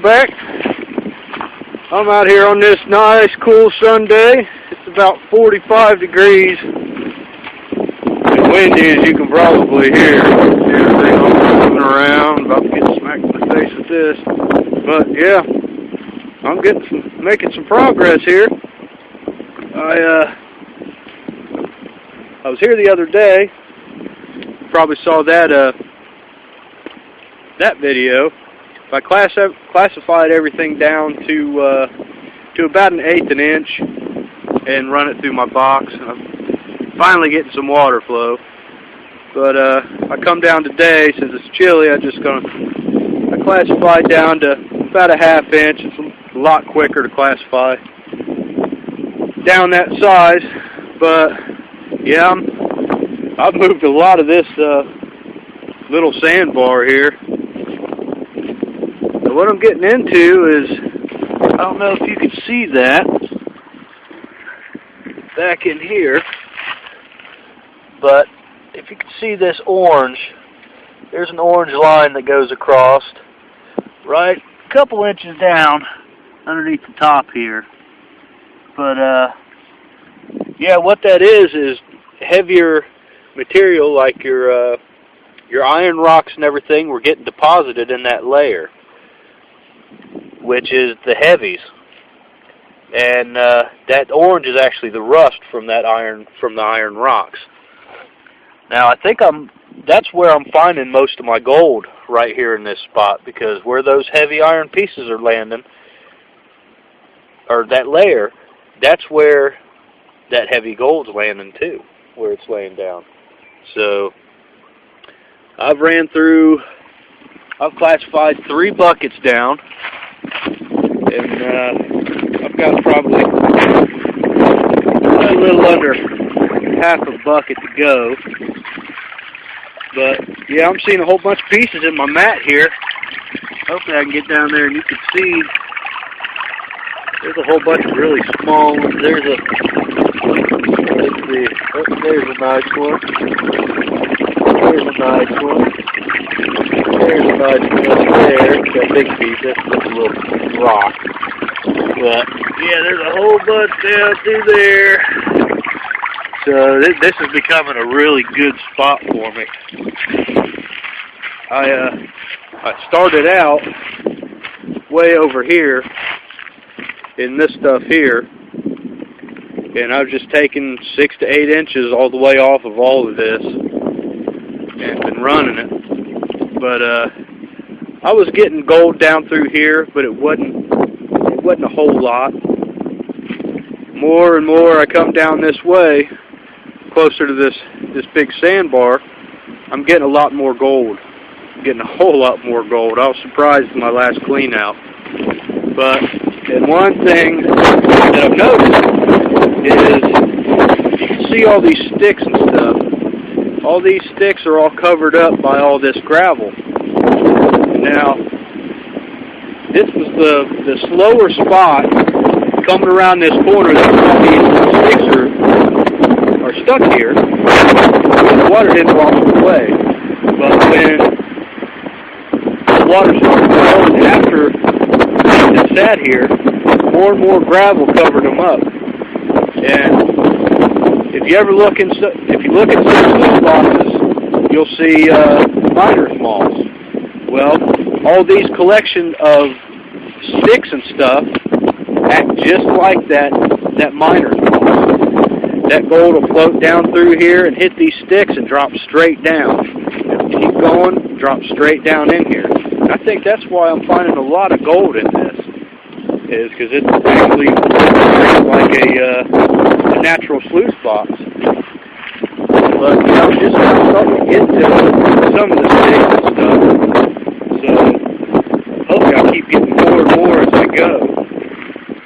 Back. I'm out here on this nice, cool Sunday. It's about 45 degrees and windy, as you can probably hear. Everything I'm moving around, about to get smacked in the face with this. But yeah, I'm making some progress here. I was here the other day. Probably saw that video. I classified everything down to about 1/8 an inch and run it through my box. I'm finally getting some water flow. But I come down today, since it's chilly, I classified down to about 1/2 inch. It's a lot quicker to classify down that size. But yeah, I've moved a lot of this little sandbar here. What I'm getting into is, I don't know if you can see that back in here, but if you can see this orange, there's an orange line that goes across right a couple inches down underneath the top here. But yeah, what that is heavier material, like your iron rocks and everything were getting deposited in that layer, which is the heavies, and that orange is actually the rust from the iron rocks. Now I think that's where I'm finding most of my gold, right here in this spot, because where those heavy iron pieces are landing, or that layer, that's where that heavy gold's landing too, where it's laying down. So I've classified 3 buckets down. And I've got probably a little under 1/2 bucket to go. But yeah, I'm seeing a whole bunch of pieces in my mat here. Hopefully I can get down there and you can see there's a whole bunch of really small ones. Let's see. Oh, there's a nice one. There's a nice one. There's a nice one there. That big piece, that's just a little rock. But yeah, there's a whole bunch down through there. So this is becoming a really good spot for me. I started out way over here in this stuff here, and I've just taken 6 to 8 inches all the way off of all of this and been running it. But I was getting gold down through here, but it wasn't a whole lot. More and more I come down this way, closer to this big sandbar, I'm getting a lot more gold. I'm getting a whole lot more gold. I was surprised in my last clean out. But and one thing that I've noticed is you can see all these sticks and stuff. All these sticks are all covered up by all this gravel. Now, this was the slower spot coming around this corner that all these sticks are stuck here. The water didn't wash them away. But when the water started flowing after it sat here, more and more gravel covered them up. And if you look at some sluice boxes, you'll see miner's moths. Well, all these collection of sticks and stuff act just like that miner's moth. That gold will float down through here and hit these sticks and drop straight down. Keep going, drop straight down in here. And I think that's why I'm finding a lot of gold in this, is because it's actually like a natural sluice box. But I'm just starting to get to some of the sticks and stuff. So hopefully I'll keep getting more and more as I go.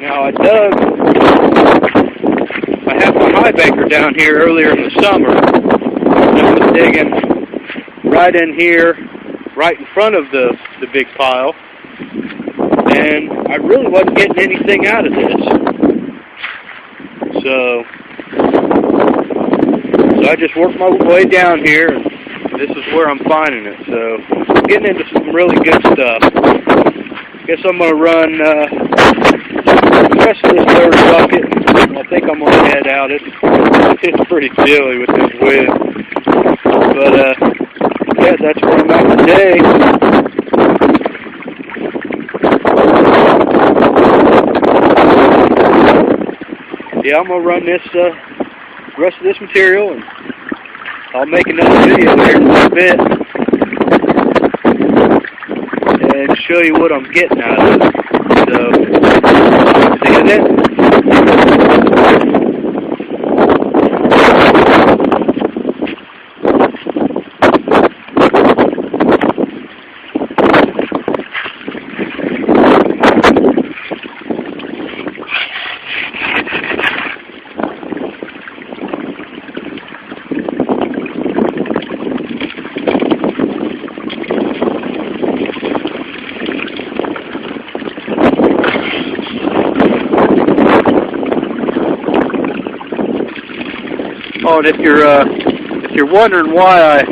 Now I had my high banker down here earlier in the summer. I was digging right in here, right in front of the big pile, and I really wasn't getting anything out of this. So I just worked my way down here, and this is where I'm finding it. So I'm getting into some really good stuff. Guess I'm going to run the rest of this third bucket. I think I'm going to head out. It's pretty chilly with this wind. But, yeah, that's where I'm at today. Yeah, I'm going to run this rest of this material, and I'll make another video here in a little bit and show you what I'm getting out of it. So, see you then. Oh, and if you're wondering why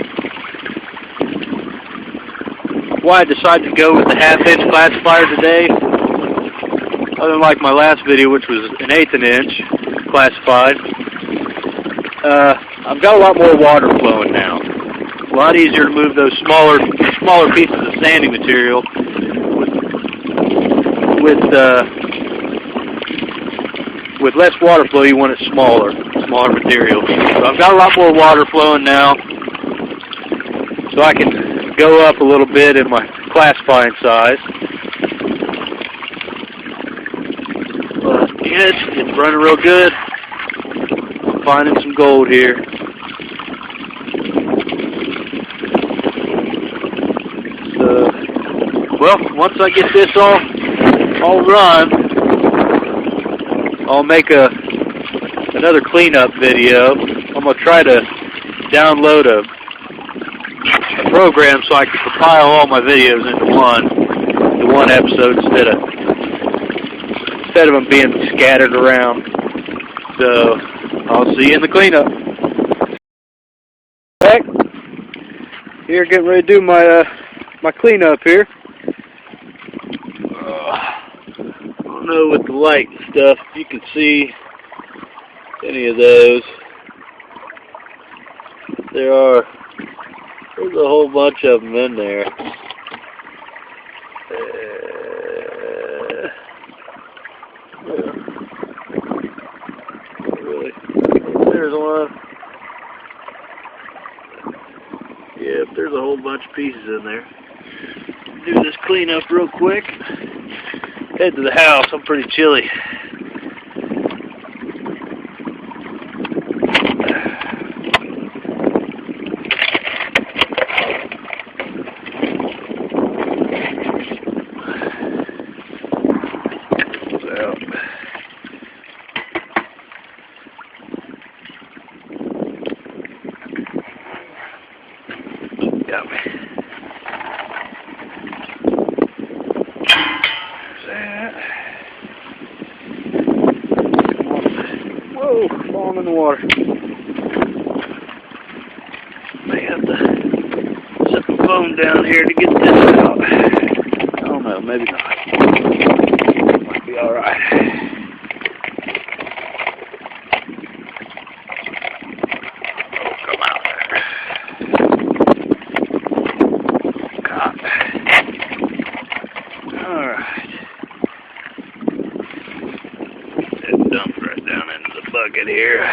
I decided to go with the 1/2" classifier today, other than like my last video, which was an 1/8 inch classified, I've got a lot more water flowing now. A lot easier to move those smaller pieces of sanding material with less water flow. You want it smaller material. So I've got a lot more water flowing now, so I can go up a little bit in my classifying size. But yeah, it's running real good. I'm finding some gold here. So, well, once I get this all run, I'll make another cleanup video. I'm going to try to download a program so I can compile all my videos into one episode instead of them being scattered around. So I'll see you in the cleanup. Back here, getting ready to do my cleanup here. I don't know with the light and stuff if you can see any of those. There's a whole bunch of them in there. Really, there's one. Yep, there's a whole bunch of pieces in there. Do this cleanup real quick. Head to the house. I'm pretty chilly. Whoa, falling in the water. May have to set the phone down here to get this out. I don't know, maybe not. Might be alright. Oh, come out there. God. Alright. It dumped right down into the bucket here.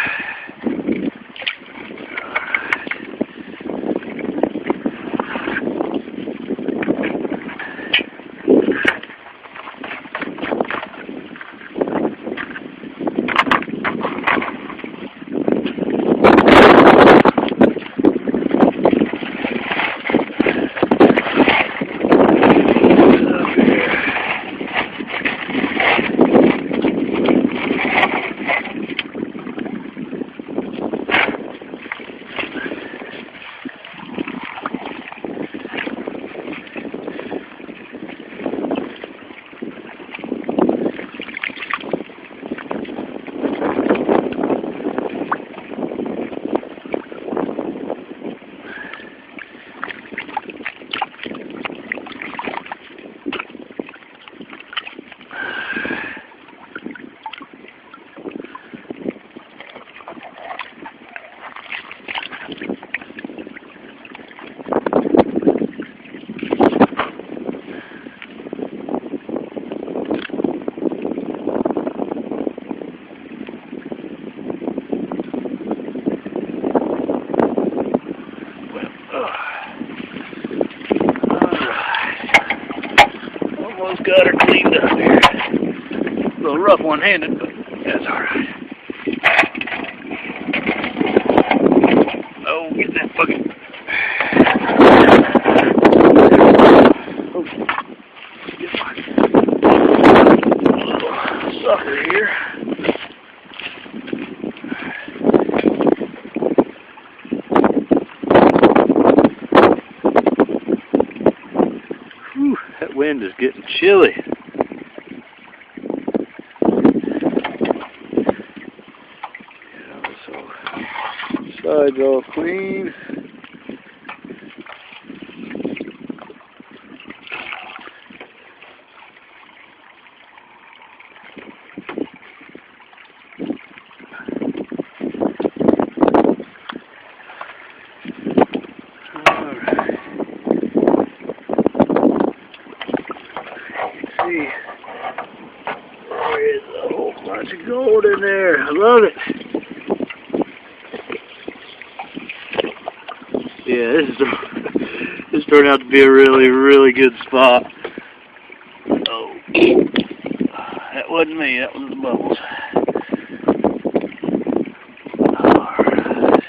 Almost got her cleaned up here. A little rough one-handed, but that's alright. Oh, get that bucket. Oh, get my little sucker here. Whew, that wind is getting chilly. Sides all clean. See, there is a whole bunch of gold in there. I love it. Yeah, this turned out to be a really, really good spot. Oh, that wasn't me. That was the bubbles. Alright.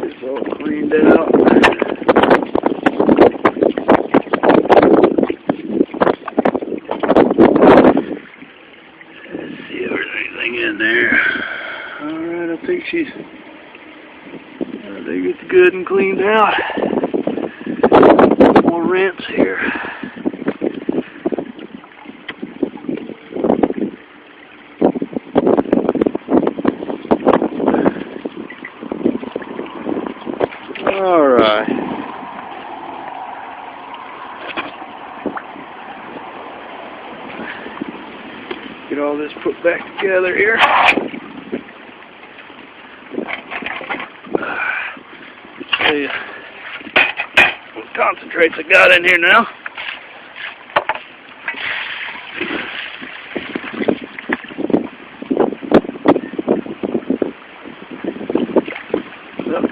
It's all cleaned out. In there. Alright, I think it's good and cleaned out. More rinse here. Alright. Get all this put back together here. See what concentrates I got in here now. So,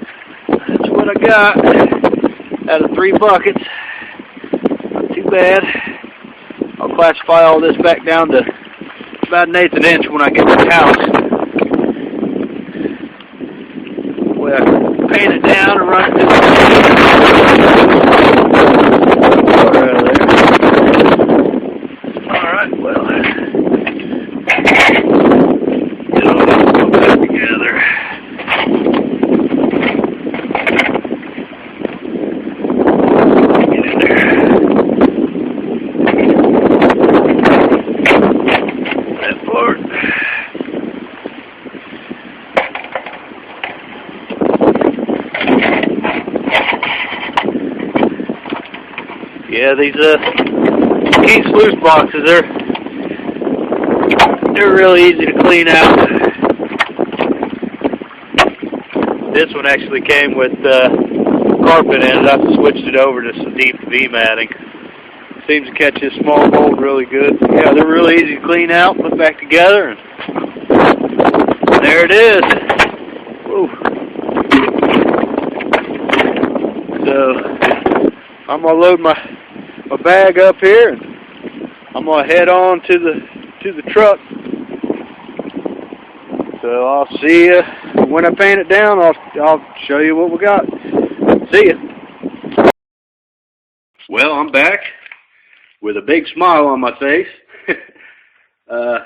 that's what I got out of 3 buckets. Not too bad. I'll classify all this back down to about 1/8 inch when I get to the house. Well, I paint it down and run it through the water out of there. Alright, well, get all this put back together. Get in there. Yeah, these key sluice boxes, they're really easy to clean out. This one actually came with carpet in it. I switched it over to some deep V matting. Seems to catch this small mold really good. Yeah, they're really easy to clean out, put back together, and there it is. Woo. So I'm gonna load my bag up here, and I'm gonna head on to the truck. So I'll see you when I paint it down. I'll show you what we got. See ya. Well, I'm back with a big smile on my face. I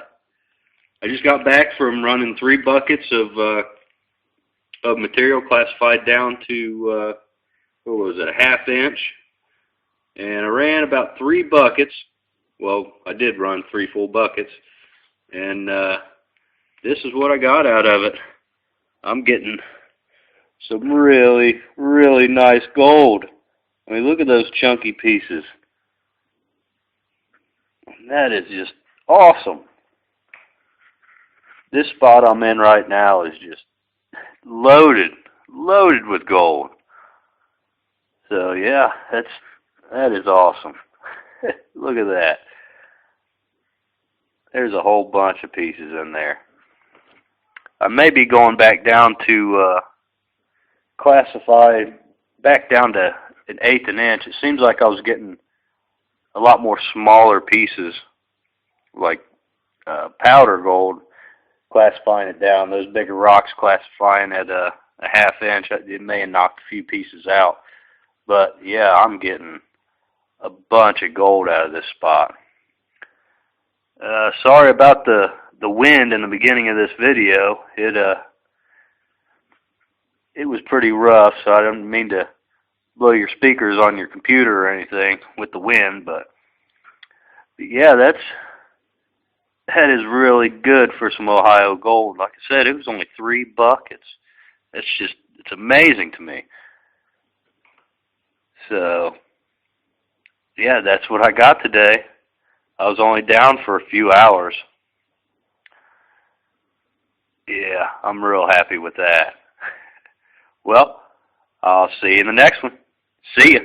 just got back from running 3 buckets of material classified down to what was it, a 1/2 inch. And I ran about 3 buckets. Well, I did run 3 full buckets. And this is what I got out of it. I'm getting some really, really nice gold. I mean, look at those chunky pieces. That is just awesome. This spot I'm in right now is just loaded with gold. So yeah, that is awesome. Look at that. There's a whole bunch of pieces in there. I may be going back down to classify back down to an eighth an inch. It seems like I was getting a lot more smaller pieces, like powder gold, classifying it down. Those bigger rocks classifying at a half inch. It may have knocked a few pieces out. But yeah, I'm getting a bunch of gold out of this spot. Sorry about the wind in the beginning of this video. It was pretty rough, so I don't mean to blow your speakers on your computer or anything with the wind, but yeah, that is really good for some Ohio gold. Like I said, it was only $3. It's amazing to me. So yeah, that's what I got today. I was only down for a few hours. Yeah, I'm real happy with that. Well, I'll see you in the next one. See ya.